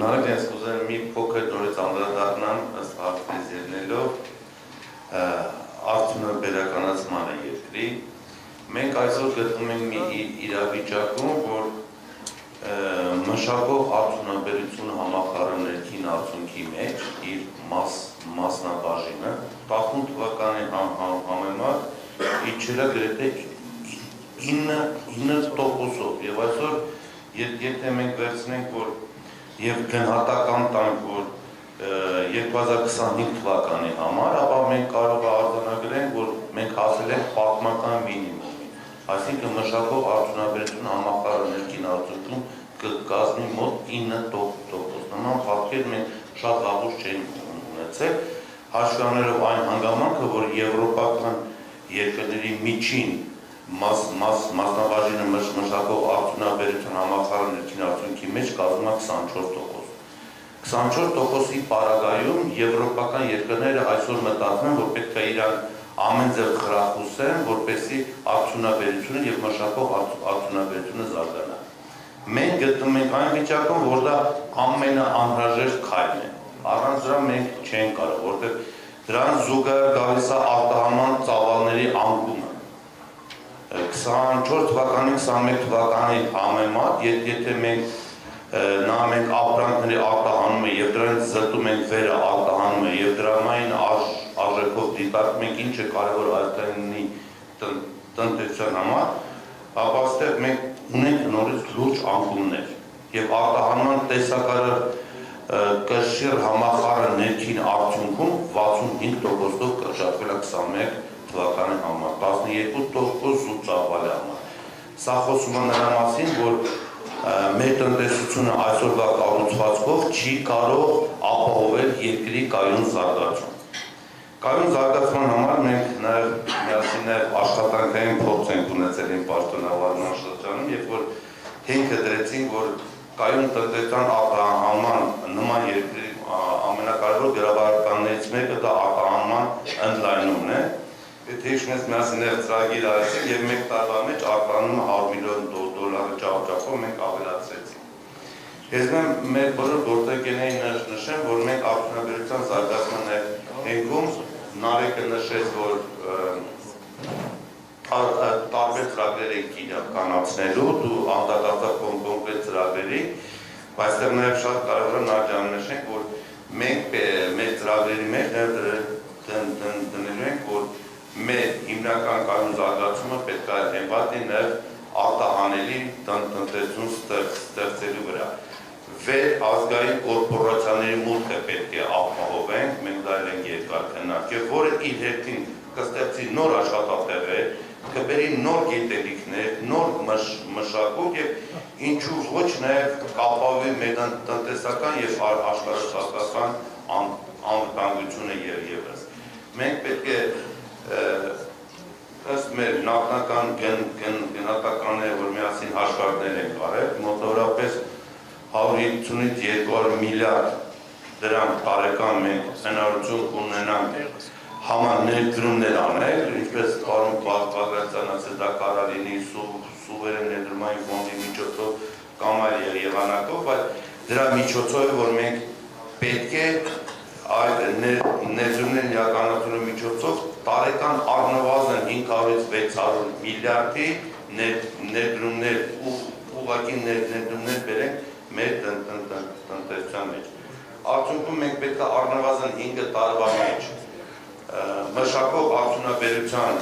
Նարեկ ես կուզեմ մի փոքր նորից անդրադառնամ ըստ հարցերից ելնելով արդյունաբերականացմանը երկրի։ Մենք այսօր գտնվում ենք մի իրավիճակում, որ մշակող արդյունաբերությունը համախառն ներքին արդյունքի մեջ իր մասնաբաժինը 18 թվականի համեմատ իջել է գրեթե 9%-ով եւ այսօր եթե մենք վերցնենք որ եւ գնահատական տանք որ 2025 թվականի համար, ապա մենք կարող է արձանագրենք, որ մենք հասել ենք պատմական մինիմումի, այսինքն մշակող արդյունաբերությունը համախառն ներքին արդյունքում կկազմի մոտ 9%, նման պատկեր մենք շատ վաղուց չենք ունեցել, հաշվի առնելով այն հանգամանքը, որ եվրոպական երկրների միջին մասնաբաժինը մշակող արդյունաբերության համախառն ներքին արդյունքի մեջ կազմում է 24%։ 24%-ի պարագայում եվրոպական երկրները այսօր մտածում են, որ պետք է իրան ամեն ձև խրախուսեն, որպեսզի արդյունաբերությունը եւ մշակող արդյունաբերությունը զարգանա։ Մենք գտնվում ենք այն վիճակում, որ դա ամենաանհրաժեշտ քայլն է։ Առանց դրա մենք չենք կարող, որտեղ դրան զուգահեռ գալիս է արտահանման ծավալների անկումը։ 24 թվականի 21 թվականի համեմատ, եթե մենք նայենք ապրանքների արտահանումը եւ դրանից զտում ենք վերը արտահանումը եւ դրամային արժեքով դիտարկում ենք ինչ է կարևոր այդտեղի տնտեսության համար, ապա այստեղ մենք ունենք նորից լուրջ անկումներ եւ արտահանման տեսակարը կշիռ համախառն ներքին արդյունքում 65%-ով կրճատվել է 21 թվականի համար, 12% զուտ ծավալի համար։ Սա խոսում է նրա մասին, որ մեր տնտեսությունը այսօրվա կառուցվածքով չի կարող ապահովել երկրի կայուն զարգացում։ Կայուն զարգացման համար մենք նաև միասին աշխատանքային փորձ ենք ունեցել իմ պաշտոնավարման շրջանում, երբ որ հիմքը դրեցինք, որ կայուն տնտեսական արտահանման նման երկրի ամենակարևոր գրավարականներից մեկը դա արտահանման ընդլայնումն է։ Եթե հիշում միասին ծրագիր արեցինք եւ մեկ տարվա մեջ արտահանումը 100 միլիոն դոլարի չափով մենք ավելացրեցինք։ Ես մեր բոլոր գործընկերներին նշեմ, որ մենք արդյունաբերության զարգացման հենգում Նարեկը նշեց, որ տարբեր ծրագրեր ենք իրականացնելու, դու անդրադարձավ կոնկրետ ծրագրերի, բայց այստեղ նաև շատ կարևոր է նշենք, որ մենք մեր ծրագրերի մեջ դնելու ենք, որ մեր հիմնական կայուն զարգացումը պետք է հենված լինի նաև արտահանելի տնտեսություն ստեղծելու վրա։ Վեր ազգային կորպորացիաների մուտքը պետք է ապահովենք, մենք դա ենք երկար քննարկել, որը իր հետին կստեղծի նոր աշխատատեղեր, կբերի նոր գիտելիքներ, նոր մշակույթ եւ ինչու ոչ նաև կապավի մեր տնտեսական եւ աշխարհասական անվտանգությունը եւս։ Մենք պետք է ըստ մեր նախնական գնահատականները, որ միասին հաշվարկներ ենք արել, մոտավորապես 150-ից 200 միլիարդ դրամ տարեկան մենք հնարավորություն ունենանք համաներդրումներ անել, ինչպես պարոն Բագրատյանն ասել, դա կարող է լինի սուվերեն ներդրումային ֆոնդի միջոցով կամ այլ եղանակով, բայց դրա միջոցով է, որ մենք պետք է այդ ներդրումների իրականացնելու միջոցով տարեկան առնվազն 500-ից 600 միլիարդի ներդրումներ ուղղակի ներդրումներ բերենք մեր տնտեսության մեջ։ Արդյունքում մենք պետք է առնվազն 5 տարվա մեջ մշակող արդյունաբերության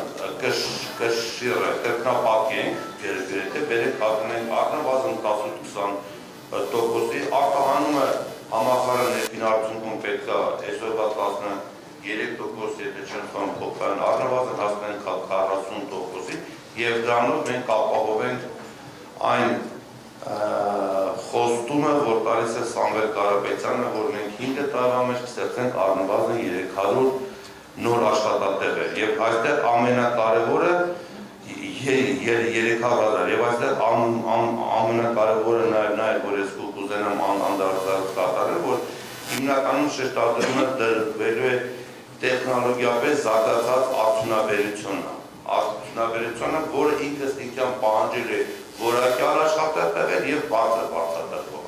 կշիռը կրկնապատկենք, գրեթե բերենք կազմենք առնվազն 10-20%-ի, արտահանումը համախառն ներքին արդյունքում պետք է այսօրվա 13%, եթե չեմ փոխարեն առնվազն հասնենք 40%-ի եւ դրանով մենք ապահովենք այն խոստումը, որ տալիս է Սամվել Կարապետյանը, որ մենք 5 տարվա մեջ կստեղծենք առնվազն 300 նոր աշխատատեղեր եւ այստեղ ամենակարևորը 300,000 եւ այստեղ ամենակարևորը նաեւ որ ես կուզենամ անդրադառնալ կատարել, որ հիմնականում շեշտադրումը դրվելու է տեխնոլոգիապես զարգացած արդյունաբերությունը, որը ինքնըստինքյան պահանջել է որակյալ աշխատատեղեր եւ բարձր բարձրատեղվող